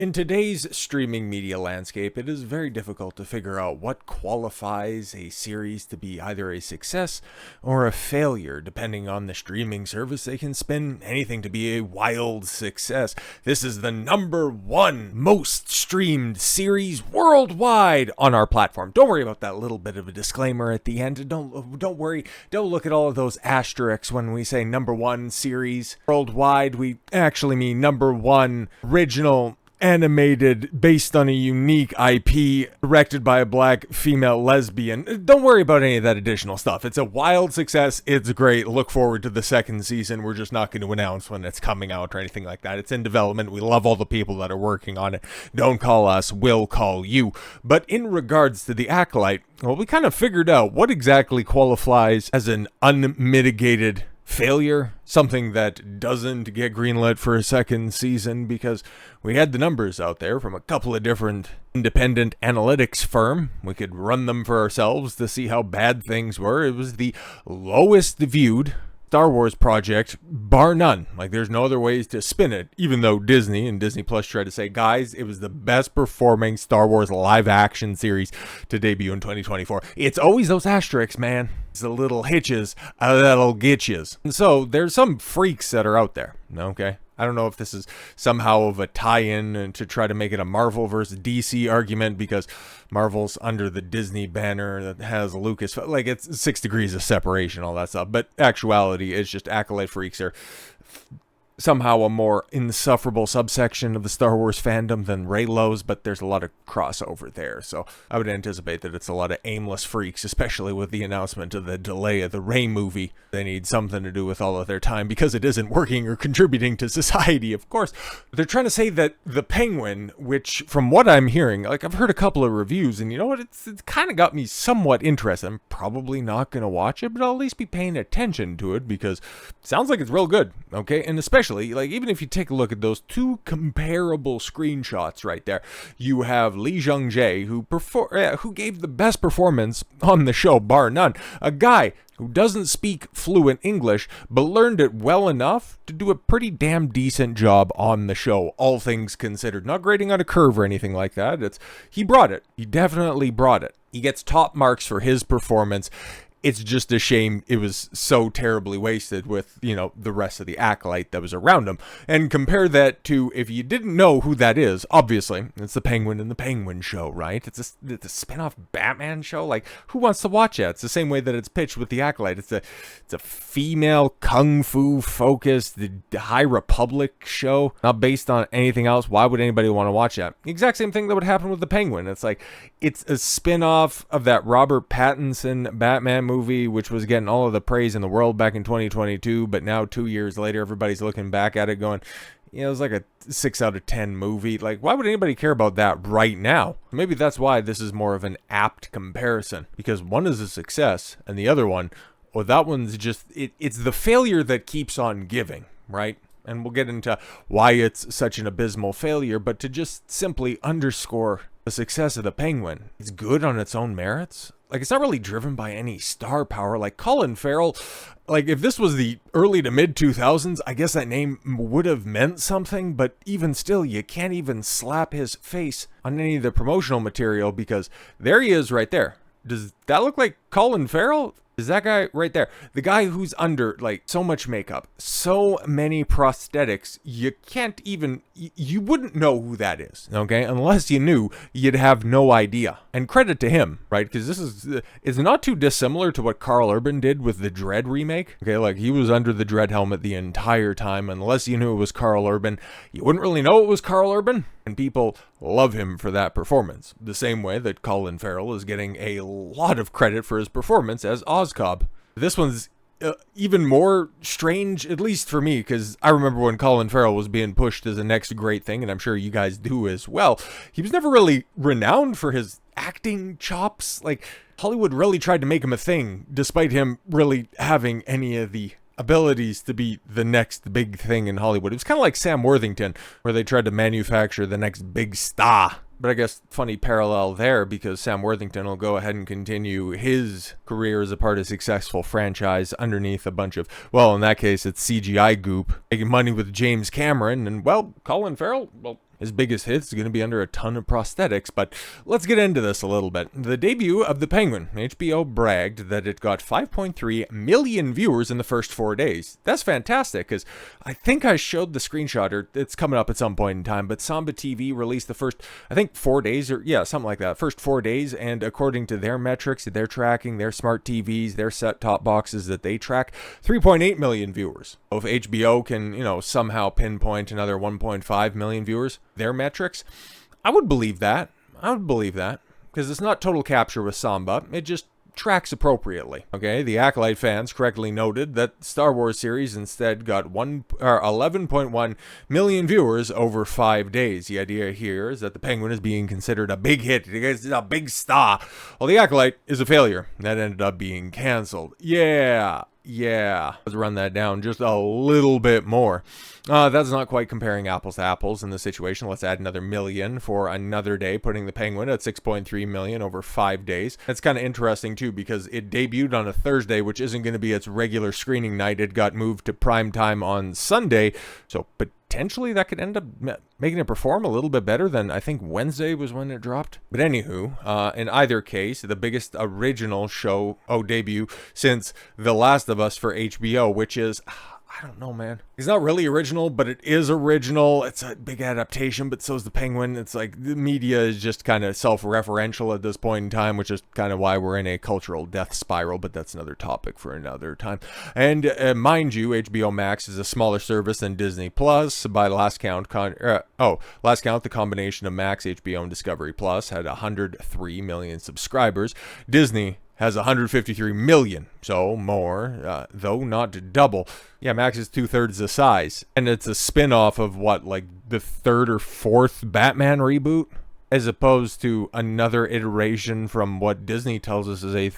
In today's streaming media landscape, it is very difficult to figure out what qualifies a series to be either a success or a failure. Depending on the streaming service, they can spin anything to be a wild success. This is the #1 most streamed series worldwide on our platform. Don't worry about that little bit of a disclaimer at the end. Don't worry. Don't look at all of those asterisks when we say #1 series worldwide. We actually mean #1 original animated, based on a unique IP, directed by a black female lesbian. Don't worry about any of that additional stuff. It's a wild success. It's great. Look forward to the second season. We're just not going to announce when it's coming out or anything like that. It's in development. We love all the people that are working on it. Don't call us. We'll call you. But in regards to the Acolyte, well, we kind of figured out what exactly qualifies as an unmitigated failure, something that doesn't get greenlit for a second season, because we had the numbers out there from a couple of different independent analytics firm. We could run them for ourselves to see how bad things were. It was the lowest viewed Star Wars project, bar none. Like, there's no other ways to spin it, even though Disney and Disney Plus tried to say, guys, it was the best performing Star Wars live action series to debut in 2024. It's always those asterisks, man. It's the little hitches that'll get yous. And so there's some freaks that are out there, okay? I don't know if this is somehow of a tie-in to try to make it a Marvel versus DC argument, because Marvel's under the Disney banner that has Lucasfilm. Like, it's 6 degrees of separation, all that stuff. But actuality is just Acolyte freaks are somehow a more insufferable subsection of the Star Wars fandom than Reylos, but there's a lot of crossover there. So I would anticipate that it's a lot of aimless freaks, especially with the announcement of the delay of the Rey movie. They need something to do with all of their time because it isn't working or contributing to society, of course. They're trying to say that the Penguin, which from what I'm hearing, like, I've heard a couple of reviews, and you know what, it's kind of got me somewhat interested. I'm probably not going to watch it, but I'll at least be paying attention to it because it sounds like it's real good, okay? And especially, like, even if you take a look at those two comparable screenshots right there, you have Lee Jung-jae, who gave the best performance on the show, bar none. A guy who doesn't speak fluent English, but learned it well enough to do a pretty damn decent job on the show, all things considered. Not grading on a curve or anything like that. He brought it. He definitely brought it. He gets top marks for his performance. It's just a shame it was so terribly wasted with, you know, the rest of the Acolyte that was around him. And compare that to, if you didn't know who that is, obviously, it's the Penguin in the Penguin show, right? It's a spin-off Batman show. Like, who wants to watch that? It's the same way that it's pitched with the Acolyte. It's a female kung fu focused High Republic show, not based on anything else. Why would anybody want to watch that? The exact same thing that would happen with the Penguin. It's like, it's a spin-off of that Robert Pattinson Batman movie, which was getting all of the praise in the world back in 2022, but now 2 years later, everybody's looking back at it going, you know, it was like a 6 out of 10 movie. Like, why would anybody care about that right now? Maybe that's why this is more of an apt comparison, because one is a success, and the other one, well, that one's just, it's the failure that keeps on giving, right? And we'll get into why it's such an abysmal failure, but to just simply underscore the success of the Penguin, it's good on its own merits. Like, it's not really driven by any star power. Like, Colin Farrell, like, if this was the early to mid 2000s, I guess that name would have meant something, but even still, you can't even slap his face on any of the promotional material, because there he is right there. Does that look like Colin Farrell? Is that guy right there? The guy who's under, like, so much makeup, so many prosthetics, you can't even, you wouldn't know who that is, okay? Unless you knew, you'd have no idea. And credit to him, right? Because this is not too dissimilar to what Carl Urban did with the Dredd remake, okay? Like, he was under the Dredd helmet the entire time. Unless you knew it was Carl Urban, you wouldn't really know it was Carl Urban. And people love him for that performance. The same way that Colin Farrell is getting a lot of credit for his performance as Oscob. This one's even more strange, at least for me, because I remember when Colin Farrell was being pushed as the next great thing, and I'm sure you guys do as well. He was never really renowned for his acting chops. Like, Hollywood really tried to make him a thing, despite him really having any of the abilities to be the next big thing in Hollywood. It was kind of like Sam Worthington, where they tried to manufacture the next big star. But I guess funny parallel there, because Sam Worthington will go ahead and continue his career as a part of a successful franchise underneath a bunch of, well, in that case, it's CGI goop, making money with James Cameron. And, well, Colin Farrell, well, His biggest hits is going to be under a ton of prosthetics, but let's get into this a little bit. The debut of The Penguin, HBO bragged that it got 5.3 million viewers in the first 4 days. That's fantastic, because I think I showed the screenshot, or it's coming up at some point in time, but Samba TV released the first, I think 4 days, or yeah, something like that, first 4 days, and according to their metrics, they're tracking their smart TVs, their set-top boxes that they track, 3.8 million viewers. So if HBO can, somehow pinpoint another 1.5 million viewers, their metrics, I would believe that. Because it's not total capture with Samba, it just tracks appropriately. Okay, the Acolyte fans correctly noted that Star Wars series instead got 11.1 million viewers over 5 days. The idea here is that The Penguin is being considered a big hit. It's a big star. Well, the Acolyte is a failure. That ended up being canceled. Yeah, let's run that down just a little bit more. That's not quite comparing apples to apples in this situation. Let's add another million for another day, putting The Penguin at 6.3 million over 5 days. That's kind of interesting too, because it debuted on a Thursday, which isn't going to be its regular screening night. It got moved to prime time on Sunday, so potentially that could end up making it perform a little bit better than, I think, Wednesday was when it dropped. But anywho, in either case, the biggest original show debut since The Last of Us for HBO, which is, I don't know, man. It's not really original, but it is original. It's a big adaptation, but so is The Penguin. It's like the media is just kind of self-referential at this point in time, which is kind of why we're in a cultural death spiral, but that's another topic for another time. And mind you, HBO Max is a smaller service than Disney Plus. By last count, the combination of Max, HBO, and Discovery Plus had 103 million subscribers. Disney has 153 million, so more, though not double. Yeah, Max is 2/3 the size, and it's a spin-off of what, like the 3rd or 4th Batman reboot, as opposed to another iteration from what Disney tells us is a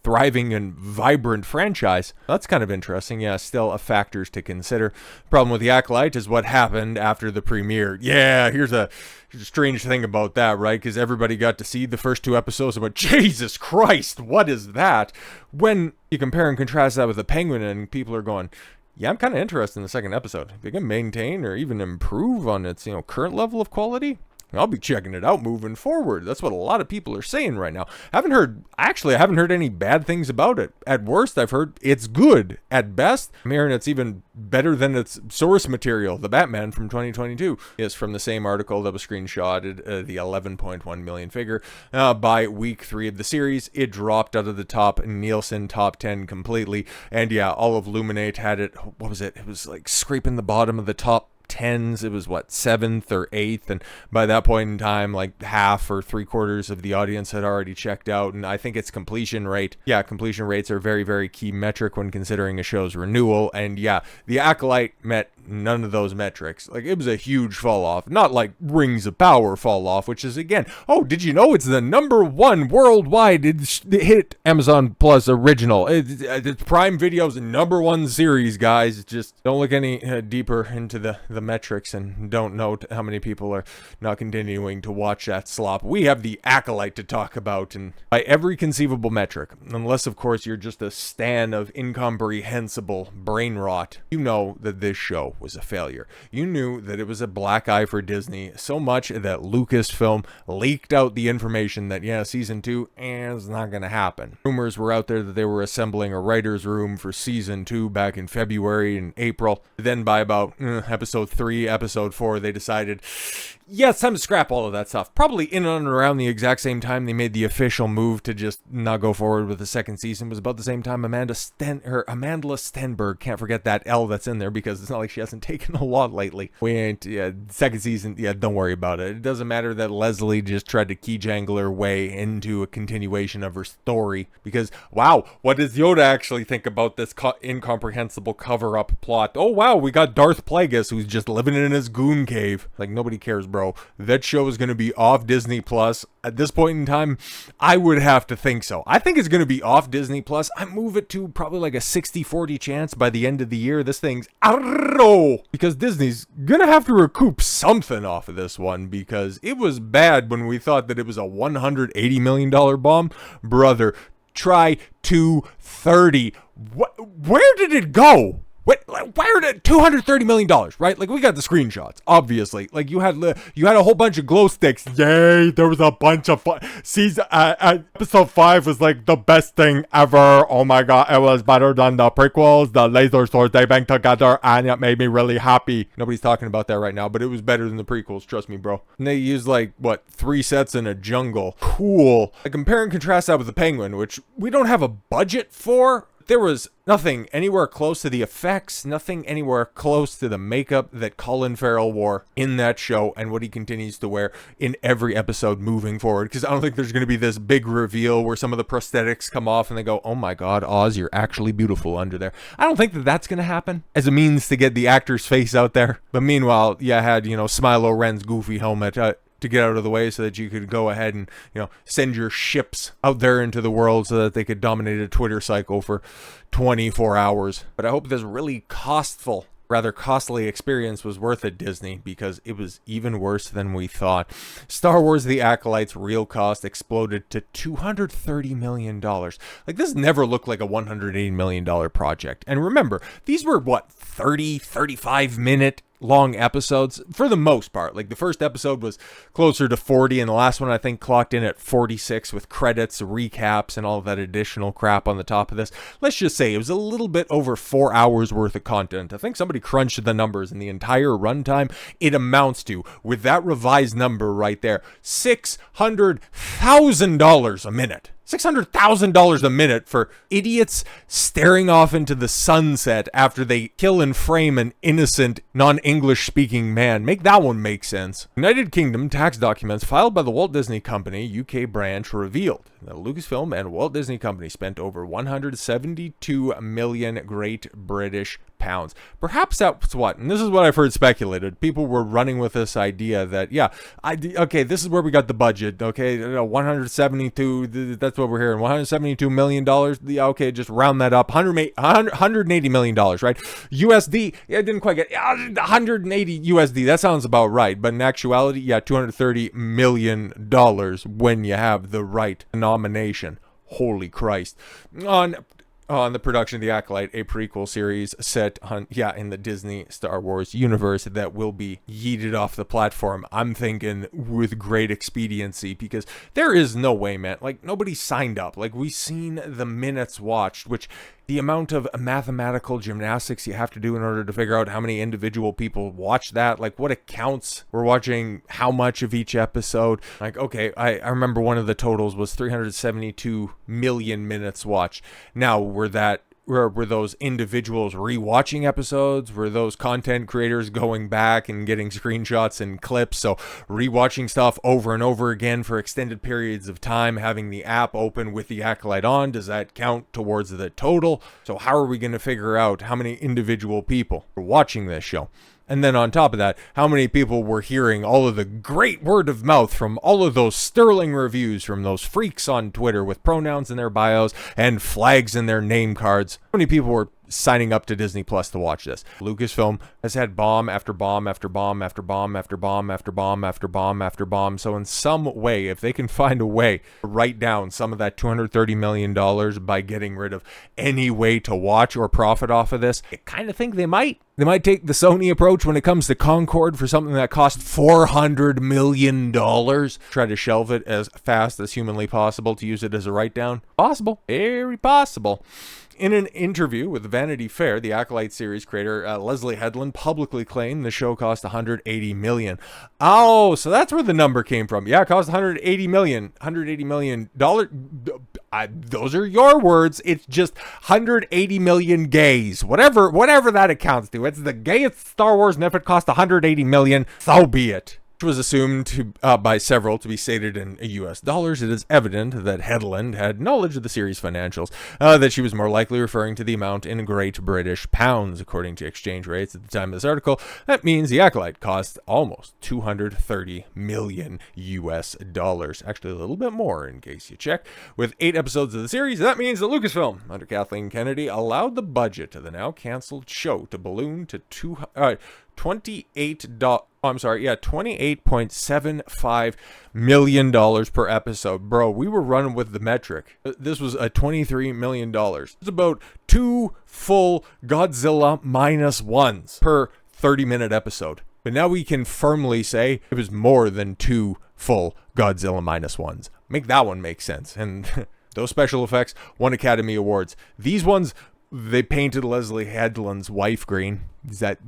thriving and vibrant franchise. That's kind of interesting. Yeah, still a factors to consider. Problem with the Acolyte is what happened after the premiere. Yeah, here's a strange thing about that, right? Because everybody got to see the first 2 episodes, but Jesus Christ, what is that? When you compare and contrast that with The Penguin, and people are going, yeah, I'm kind of interested in the second episode. If they can maintain or even improve on its, current level of quality, I'll be checking it out moving forward. That's what a lot of people are saying right now. I haven't heard any bad things about it. At worst, I've heard it's good. At best, I'm hearing it's even better than its source material, The Batman from 2022. Is from the same article that was screenshotted, the 11.1 million figure. By week 3 of the series, it dropped out of the top Nielsen top 10 completely. And yeah, all of Luminate had it, what was it? It was like scraping the bottom of the top 10s. It was 7th or 8th, and by that point in time, like half or 3/4 of the audience had already checked out. And I think its completion rates are very, very key metric when considering a show's renewal. And yeah, the Acolyte met none of those metrics. Like, it was a huge fall off, not like Rings of Power fall off, which is, again, did you know it's the #1 worldwide hit Amazon Plus original? It's Prime Video's #1 series, guys. Just don't look any deeper into the metrics and don't note how many people are not continuing to watch that slop. We have the Acolyte to talk about, and by every conceivable metric, unless of course you're just a stan of incomprehensible brain rot, you know that this show was a failure. You knew that it was a black eye for Disney, so much that Lucasfilm leaked out the information that season 2 is not gonna happen. Rumors were out there that they were assembling a writer's room for season 2 back in February and April. Then by about episode 3, episode 4, they decided, it's time to scrap all of that stuff. Probably in and around the exact same time they made the official move to just not go forward with the second season. It was about the same time Amanda Stenberg, can't forget that L that's in there, because it's not like she hasn't taken a lot lately. Second season, don't worry about it. It doesn't matter that Leslye just tried to key jangle her way into a continuation of her story, because, wow, what does Yoda actually think about this incomprehensible cover-up plot? Oh, wow, we got Darth Plagueis, who's just living in his goon cave. Like, nobody cares, bro. That show is going to be off Disney Plus. At this point in time, I would have to think so. I think it's going to be off Disney Plus. I move it to probably like a 60-40 chance by the end of the year. This thing's because Disney's going to have to recoup something off of this one, because it was bad when we thought that it was a $180 million bomb. Brother, try 230. Where did it go? Wait, like, why are it $230 million, right? Like, we got the screenshots, obviously. Like, you had a whole bunch of glow sticks. Yay, there was a bunch of fun. Season, episode 5 was like the best thing ever. Oh my god, it was better than the prequels. The laser swords, they banged together, and it made me really happy. Nobody's talking about that right now, but it was better than the prequels, trust me, bro. And they used, like, what, 3 sets in a jungle. Cool. I compare and contrast that with the Penguin, which we don't have a budget for. There was nothing anywhere close to the effects, nothing anywhere close to the makeup that Colin Farrell wore in that show and what he continues to wear in every episode moving forward. Because I don't think there's going to be this big reveal where some of the prosthetics come off and they go, oh my god, Oz, you're actually beautiful under there. I don't think that that's going to happen as a means to get the actor's face out there. But meanwhile, you had, Smilo Ren's goofy helmet to get out of the way so that you could go ahead and, send your ships out there into the world so that they could dominate a Twitter cycle for 24 hours. But I hope this really costly experience was worth it, Disney, because it was even worse than we thought. Star Wars The Acolyte's real cost exploded to $230 million. Like, this never looked like a $180 million project. And remember, these were, 35 minute long episodes for the most part. Like, the first episode was closer to 40 and the last one I think clocked in at 46 with credits, recaps, and all of that additional crap on the top of this. Let's just say it was a little bit over 4 hours worth of content. I think somebody crunched the numbers, and the entire runtime it amounts to, with that revised number right there, $600,000 a minute. $600,000 a minute for idiots staring off into the sunset after they kill and frame an innocent, non-English speaking man. Make that one make sense. United Kingdom tax documents filed by the Walt Disney Company UK branch revealed that Lucasfilm and Walt Disney Company spent over 172 million Great British pounds. Perhaps that's what, and this is what I've heard speculated. People were running with this idea that, okay, this is where we got the budget. Okay, 172. That's what we're hearing. $172 million. Yeah, okay, just round that up. $180 million, right? USD. Yeah, I didn't quite get 180 USD. That sounds about right. But in actuality, $230 million when you have the right denomination. Holy Christ. On the production of The Acolyte, a prequel series set in the Disney Star Wars universe that will be yeeted off the platform, I'm thinking, with great expediency, because there is no way, man. Like, nobody signed up. Like, we've seen the minutes watched, which the amount of mathematical gymnastics you have to do in order to figure out how many individual people watch that, like what accounts were watching how much of each episode. Like, okay, I remember one of the totals was 372 million minutes watched. Now, were those individuals rewatching episodes? Were those content creators going back and getting screenshots and clips? So rewatching stuff over and over again for extended periods of time, having the app open with The Acolyte on, does that count towards the total? So how are we going to figure out how many individual people are watching this show? And then on top of that, how many people were hearing all of the great word of mouth from all of those sterling reviews from those freaks on Twitter with pronouns in their bios and flags in their name cards? How many people were signing up to Disney Plus to watch this? Lucasfilm has had bomb after bomb after bomb after bomb after bomb after bomb after bomb after bomb. So in some way, if they can find a way to write down some of that $230 million by getting rid of any way to watch or profit off of this, I kind of think they might. They might take the Sony approach when it comes to Concorde for something that cost $400 million. Try to shelve it as fast as humanly possible to use it as a write-down. Possible. Very possible. In an interview with Vanity Fair, the Acolyte series creator Leslye Headland publicly claimed the show cost $180 million. Oh, so that's where the number came from. Yeah, it cost $180 million. $180 million. Those are your words. It's just 180 million gays. Whatever that accounts to. It's the gayest Star Wars, and if it cost 180 million, so be it. Which was assumed by several to be stated in US dollars. It is evident that Headland had knowledge of the series' financials, that she was more likely referring to the amount in Great British pounds. According to exchange rates at the time of this article, that means The Acolyte cost almost 230 million US dollars. Actually, a little bit more in case you check. With 8 episodes of the series, that means that Lucasfilm, under Kathleen Kennedy, allowed the budget of the now canceled show to balloon to $28.75 million per episode. Bro, we were running with the metric. This was a $23 million. It's about 2 full Godzilla minus ones per 30-minute episode. But now we can firmly say it was more than 2 full Godzilla minus ones. Make that one make sense. And those special effects won Academy Awards. These ones, they painted Leslye Headland's wife green. Does that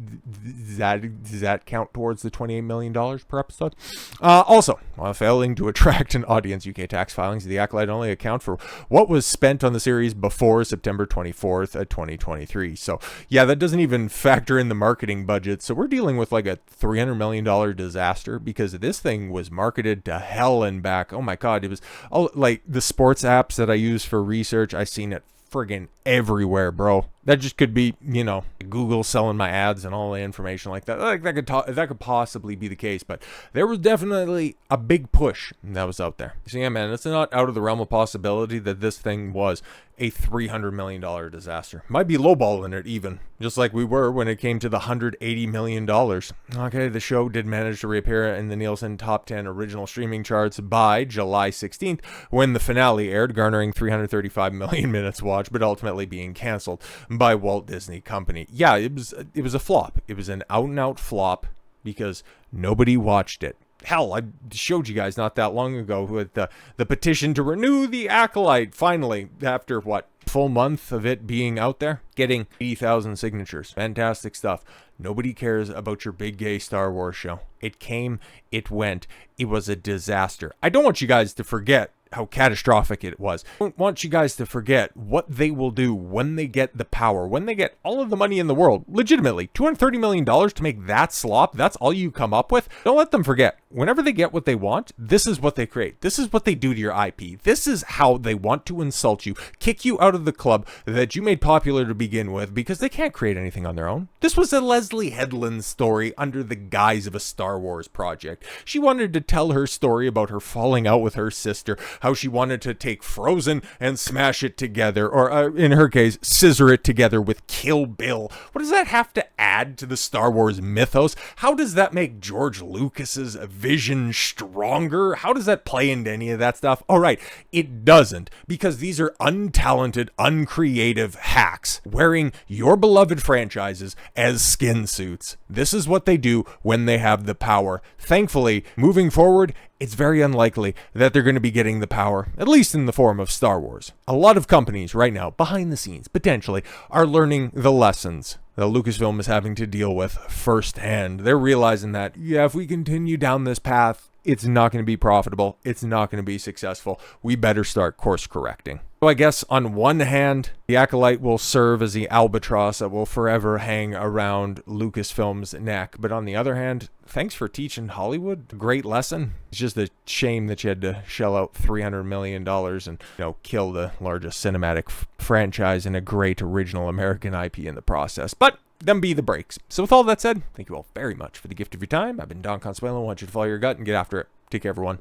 count towards the $28 million per episode? Also, while failing to attract an audience, UK tax filings, the Acolyte only account for what was spent on the series before September 24th, 2023. So, yeah, that doesn't even factor in the marketing budget. So we're dealing with like a $300 million disaster because this thing was marketed to hell and back. Oh my God, it was like the sports apps that I use for research. I seen it friggin' everywhere, bro. That just could be, you know, Google selling my ads and all the information like that. Like that could possibly be the case, but there was definitely a big push that was out there. So yeah, man, it's not out of the realm of possibility that this thing was a $300 million disaster. Might be lowballing it even, just like we were when it came to the $180 million. Okay, the show did manage to reappear in the Nielsen Top 10 original streaming charts by July 16th, when the finale aired, garnering 335 million minutes watched, but ultimately being canceled by Walt Disney Company. Yeah, it was a flop. It was an out-and-out flop because nobody watched it. Hell, I showed you guys not that long ago with the petition to renew the Acolyte. Finally, after what, full month of it being out there, getting 80,000 signatures. Fantastic stuff. Nobody cares about your big gay Star Wars show. It came, it went, it was a disaster. I don't want you guys to forget how catastrophic it was. I don't want you guys to forget what they will do when they get the power, when they get all of the money in the world. Legitimately, $230 million to make that slop, that's all you come up with? Don't let them forget. Whenever they get what they want, this is what they create. This is what they do to your IP. This is how they want to insult you, kick you out of the club that you made popular to begin with, because they can't create anything on their own. This was a Leslye Headland story under the guise of a Star Wars project. She wanted to tell her story about her falling out with her sister, how she wanted to take Frozen and smash it together, or in her case, scissor it together with Kill Bill. What does that have to add to the Star Wars mythos? How does that make George Lucas's vision stronger? How does that play into any of that stuff? All right, it doesn't, because these are untalented, uncreative hacks wearing your beloved franchises as skin suits. This is what they do when they have the power. Thankfully, moving forward, it's very unlikely that they're going to be getting the power, at least in the form of Star Wars. A lot of companies right now, behind the scenes, potentially, are learning the lessons that Lucasfilm is having to deal with firsthand. They're realizing that, yeah, if we continue down this path, it's not going to be profitable. It's not going to be successful. We better start course correcting. So I guess on one hand, the Acolyte will serve as the albatross that will forever hang around Lucasfilm's neck. But on the other hand, thanks for teaching Hollywood a great lesson. It's just a shame that you had to shell out $300 million and, you know, kill the largest cinematic franchise and a great original American IP in the process. But them be the breaks. So with all that said, thank you all very much for the gift of your time. I've been Don Consuelo. I want you to follow your gut and get after it. Take care, everyone.